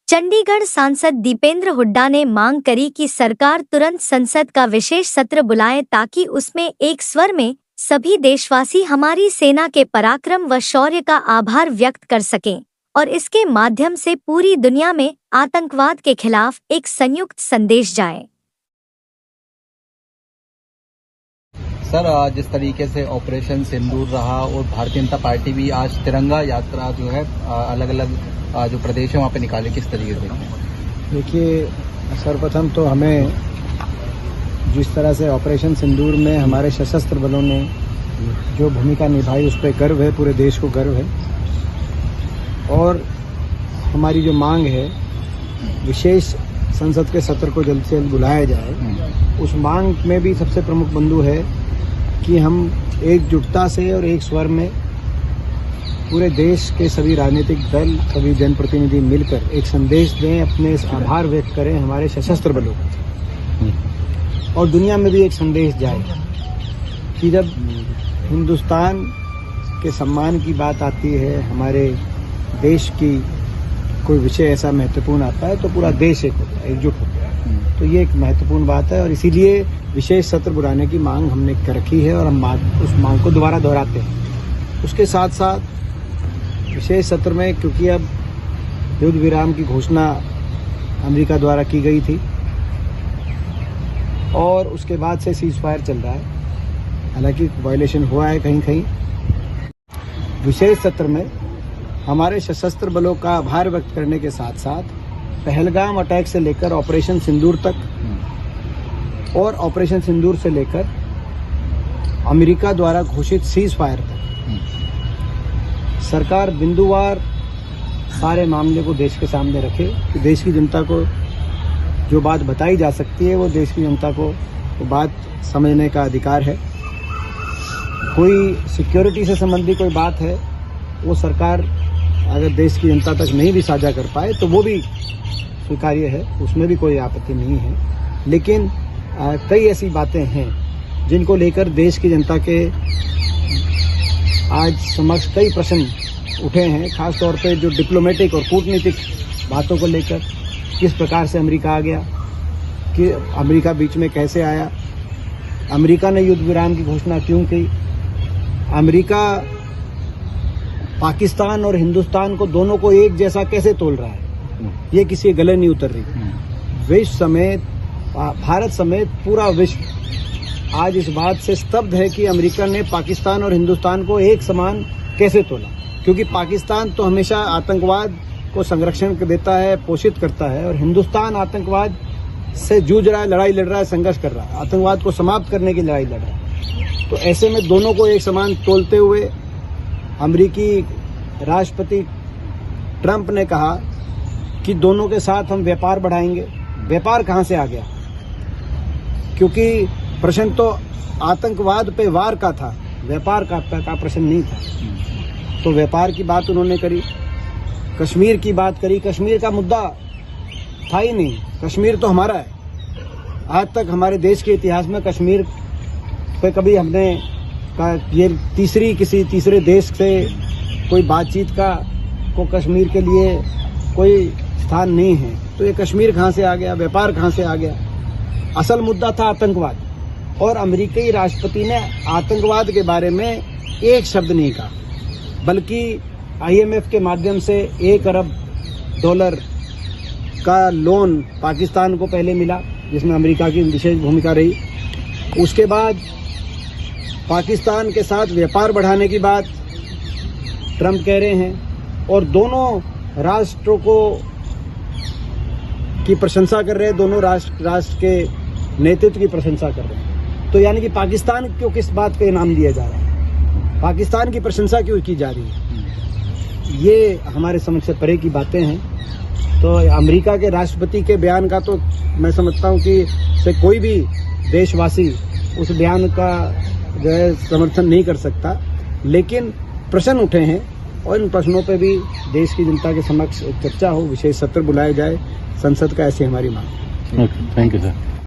चंडीगढ़ सांसद दीपेंद्र हुड्डा ने मांग करी कि सरकार तुरंत संसद का विशेष सत्र बुलाए ताकि उसमें एक स्वर में सभी देशवासी हमारी सेना के पराक्रम व शौर्य का आभार व्यक्त कर सकें और इसके माध्यम से पूरी दुनिया में आतंकवाद के खिलाफ एक संयुक्त संदेश जाए। सर, जिस तरीके से ऑपरेशन सिंदूर रहा और भारतीय जनता पार्टी भी आज तिरंगा यात्रा जो है अलग अलग जो प्रदेश है वहाँ पे निकाले, किस तरीके से देखिए, सर्वप्रथम तो हमें जिस तरह से ऑपरेशन सिंदूर में हमारे सशस्त्र बलों ने जो भूमिका निभाई उस पर गर्व है, पूरे देश को गर्व है। और हमारी जो मांग है विशेष संसद के सत्र को जल्द से जल्द बुलाया जाए, उस मांग में भी सबसे प्रमुख बिंदु है कि हम एकजुटता से और एक स्वर में पूरे देश के सभी राजनीतिक दल, सभी जनप्रतिनिधि मिलकर एक संदेश दें, अपने आभार व्यक्त करें हमारे सशस्त्र बलों को। और दुनिया में भी एक संदेश जाए कि जब हिंदुस्तान के सम्मान की बात आती है, हमारे देश की कोई विषय ऐसा महत्वपूर्ण आता है तो पूरा देश एक होता है, एकजुट होता है। तो ये एक महत्वपूर्ण बात है और इसीलिए विशेष सत्र बुलाने की मांग हमने कर रखी है और हम उस मांग को दोबारा दोहराते हैं। उसके साथ साथ विशेष सत्र में, क्योंकि अब युद्ध विराम की घोषणा अमेरिका द्वारा की गई थी और उसके बाद से सीज फायर चल रहा है, हालांकि वायलेशन हुआ है कहीं कहीं। विशेष सत्र में हमारे सशस्त्र बलों का आभार व्यक्त करने के साथ साथ पहलगाम अटैक से लेकर ऑपरेशन सिंदूर तक और ऑपरेशन सिंदूर से लेकर अमेरिका द्वारा घोषित सीज फायर तक सरकार बिंदुवार सारे मामले को देश के सामने रखे कि देश की जनता को जो बात बताई जा सकती है वो देश की जनता को वो बात समझने का अधिकार है। कोई सिक्योरिटी से संबंधी कोई बात है वो सरकार अगर देश की जनता तक नहीं भी साझा कर पाए तो वो भी स्वीकार्य है, उसमें भी कोई आपत्ति नहीं है। लेकिन कई ऐसी बातें हैं जिनको लेकर देश की जनता के आज समक्ष कई प्रश्न उठे हैं, खास तौर पे जो डिप्लोमेटिक और कूटनीतिक बातों को लेकर, किस प्रकार से अमेरिका आ गया, कि अमेरिका बीच में कैसे आया, अमेरिका ने युद्ध विराम की घोषणा क्यों की, अमेरिका पाकिस्तान और हिंदुस्तान को दोनों को एक जैसा कैसे तोल रहा है, ये किसी गले नहीं उतर रही। विश्व समेत, भारत समेत पूरा विश्व आज इस बात से स्तब्ध है कि अमेरिका ने पाकिस्तान और हिंदुस्तान को एक समान कैसे तोला, क्योंकि पाकिस्तान तो हमेशा आतंकवाद को संरक्षण देता है, पोषित करता है, और हिंदुस्तान आतंकवाद से जूझ रहा है, लड़ाई लड़ रहा है, संघर्ष कर रहा है, आतंकवाद को समाप्त करने की लड़ाई लड़ रहा है। तो ऐसे में दोनों को एक समान तोलते हुए अमेरिकी राष्ट्रपति ट्रंप ने कहा कि दोनों के साथ हम व्यापार बढ़ाएंगे। व्यापार कहाँ से आ गया, क्योंकि प्रश्न तो आतंकवाद पे वार का था, व्यापार का प्रश्न नहीं था। तो व्यापार की बात उन्होंने करी, कश्मीर की बात करी। कश्मीर का मुद्दा था ही नहीं, कश्मीर तो हमारा है। आज तक हमारे देश के इतिहास में कश्मीर पे कभी हमने ये किसी तीसरे देश से कोई बातचीत को कश्मीर के लिए कोई स्थान नहीं है। तो ये कश्मीर कहाँ से आ गया, व्यापार कहाँ से आ गया? असल मुद्दा था आतंकवाद, और अमेरिकी राष्ट्रपति ने आतंकवाद के बारे में एक शब्द नहीं कहा, बल्कि IMF के माध्यम से $1 अरब का लोन पाकिस्तान को पहले मिला, जिसमें अमेरिका की विशेष भूमिका रही। उसके बाद पाकिस्तान के साथ व्यापार बढ़ाने की बात ट्रंप कह रहे हैं और दोनों राष्ट्रों की प्रशंसा कर रहे हैं, दोनों राष्ट्र के नेतृत्व की प्रशंसा कर रहे हैं। तो यानी कि पाकिस्तान को किस बात का इनाम दिया जा रहा है, पाकिस्तान की प्रशंसा क्यों की जा रही है, ये हमारे समझ से परे की बातें हैं। तो अमेरिका के राष्ट्रपति के बयान का तो मैं समझता हूँ कि से कोई भी देशवासी उस बयान का जो है समर्थन नहीं कर सकता, लेकिन प्रश्न उठे हैं और इन प्रश्नों पे भी देश की जनता के समक्ष चर्चा हो, विशेष सत्र बुलाया जाए संसद का, ऐसी हमारी मांग। Thank you sir.